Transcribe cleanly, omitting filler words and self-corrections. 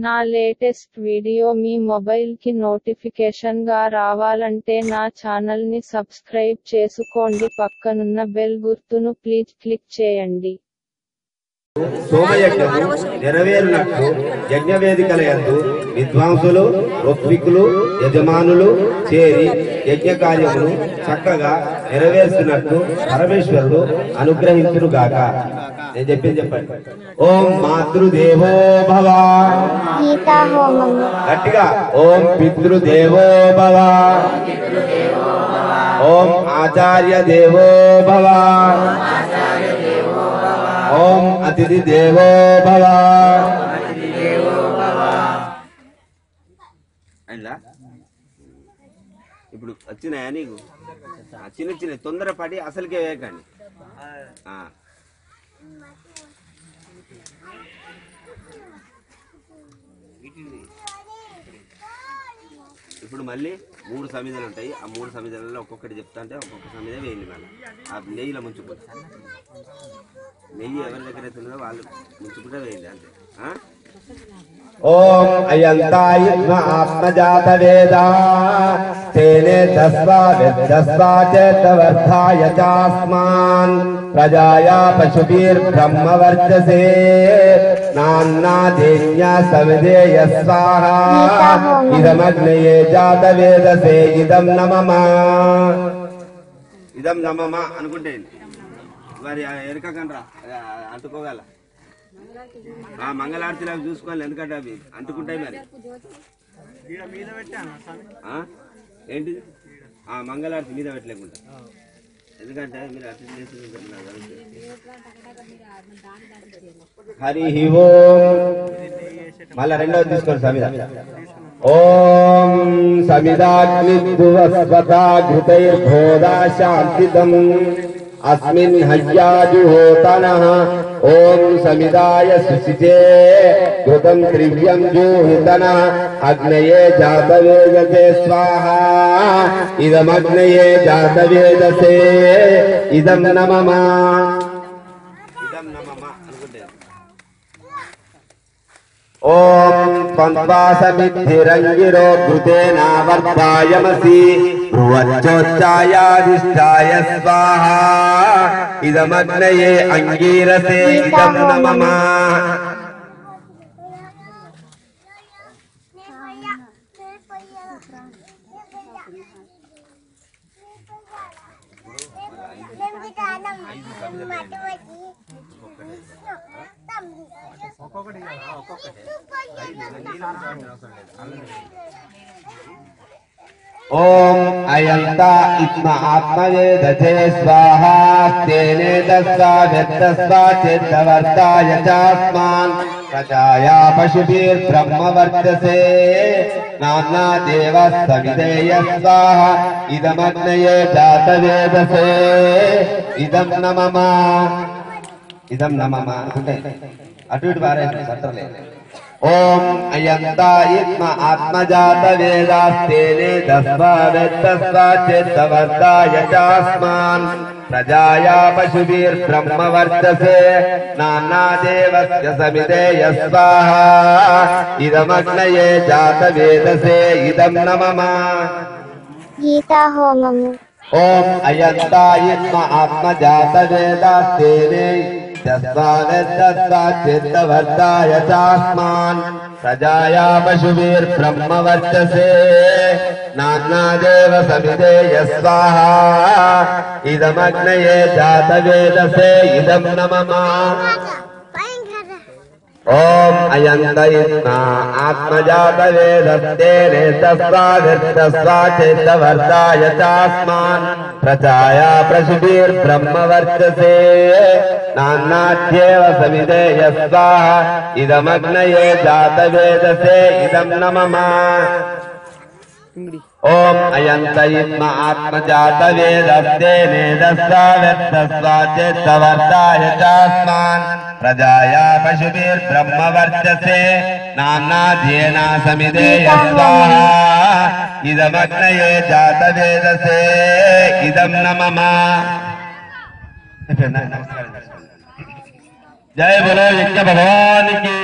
నా latest video మీ mobile కి notification గా రావాలంటే నా ఛానల్ ని సబ్స్క్రైబ్ చేసుకోండి, పక్కనున్న బెల్ గుర్తును ప్లీజ్ క్లిక్ చేయండి. సోమయజ్ఞము నెరవేరునట్లు యజ్ఞవేదికల యందు విద్వాంసులు ఋత్వికులు యజమానులు చేరి యజ్ఞ కార్యమును చక్కగా నెరవేర్చినట్లు పరమేశ్వరుడు అనుగ్రహించునుగాక. నేను చెప్పింది చెప్పండి. ఓం మాతృదేవో భవ, గట్టిగా ఓం పితృదేవో భవ, ఓం ఆచార్య దేవో భవ, ఓం అతిథి దేవో భవ. ఇప్పుడు వచ్చినాయా నీకు? చిన్న చిన్న తొందరపడి అసలుకే వేయకండి. ఇప్పుడు మళ్ళీ 3 సమిధులు ఉంటాయి. ఆ 3 సమిధులలో ఒక్కొక్కటి చెప్తా అంటే ఒక్కొక్క సమిధ వేయండి. మళ్ళీ ఆ నెయ్యిలో ముంచుకుంటే, నెయ్యి ఎవరి దగ్గర అయితే ఉన్నదో వాళ్ళు ముంచుకుంటే వేయండి అంతే. ఓం అయంతాయ ఆత్మజాత వేదా తేనే దస్వా విద్దస్వా చేతవర్ధాయ చాస్మాన్ ప్రజాయా పశుభిర్ బ్రహ్మవర్చసే నాన్నాదేజ్ఞ సవిధేయ స్వాహా ఇదమగ్నయే జాత వేదసే ఇదం నమమా. ఇదం నమమా అనుకుంటే మరి ఎరకకండ్రా అంటుకోగల మంగళారతిలాగా చూసుకోవాలి. ఎందుకంటే అవి అంటుకుంటాయి. మరి ఏంటిది మంగళారతి మీద పెట్టలేకుండా, ఎందుకంటే మీరు అర్థం చేసి హరి ఓం. మళ్ళా రెండవది తీసుకోండి సమిధ. ఓం సమిధాగ్నిద్వస్వతా ఘృతైర్భోదా శాంతిదం అస్మిన్ హయ్యాజుహోతనః. ఓం సమిదాయ సుశిచే ఘృతం త్రివ్యం జూహితనః అగ్నయే జాతవేదసే స్వాహా ఇదమగ్నయే జాతవేదసే ఇదం నమమా. ఇదం నమమా అనుకుంటే ఓం పంద్వాసమిద్ధిరంగిరో ఘృతేనావర్ధాయమసి భ్రువచ్చోచ్చాయాధిష్ఠాయ స్వాహా ఇదమగ్నయే అంగీరసే ఇదం నమమా. ఓం అయంత ఇత్మ ఆత్మవేదతే స్వాహా తేనే దస్వా వ్యత్తస్వా చేత్తవర్తాయ చాస్మాన్ ప్రజాయా పశుభిర్ బ్రహ్మవర్చసే నానా దేవ సవిధేయ స్వాహా ఇదమగ్నయే జాతవేదసే ఇదం నమమా. ఇదం నమమా అనుకుంటే అటు ఇటు పారేసి సత్తలేదు. ఓం అయంతాయిత్మ ఆత్మజాత వేదాస్తేనే దస్వా వెత్తస్వా చేత్తవర్తాయ చాస్మాన్ ప్రజాయా పశుభిర్ బ్రహ్మవర్చసే నానా దేవస్య సమిధేయ స్వాహా ఇదమగ్నయే జాతవేదసే ఇదం నమమా. గీతా హోమము. ఓం అయంతాయిత్మ ఆత్మజాత వేదాస్తేనే దస్వా వెత్తస్వా చేత్తవర్తాయ చాస్మాన్ ప్రజాయా పశుభిర్ బ్రహ్మవర్చసే నానా దేవ సమిధేయ స్వాహా ఇదమగ్నయే జాతవేదసే ఇదం నమమా. ఓం అయంతయిత్మ ఆత్మజాత వేదస్తేనే దస్వా వెత్తస్వా చేత్తవర్తాయ చాస్మాన్ ప్రజాయా పశుభిర్ బ్రహ్మవర్చసే నానాధ్యేవ సవిధేయ స్వాహా ఇదమగ్నయే జాతవేదసే ఇదం నమమా. ఓం అయంతయిత్మ ఆత్మజాత వేదస్తేనే దస్వా వెత్తస్వా చేత్తవర్తాయ చాస్మాన్ ప్రజాయా పశుభిర్ బ్రహ్మవర్చసే నానాధ్యేన సమిధేయ స్వాహా ఇదమగ్నయే జాతవేదసే ఇదం నమమా. जय बोलो यज्ञ भगवान की।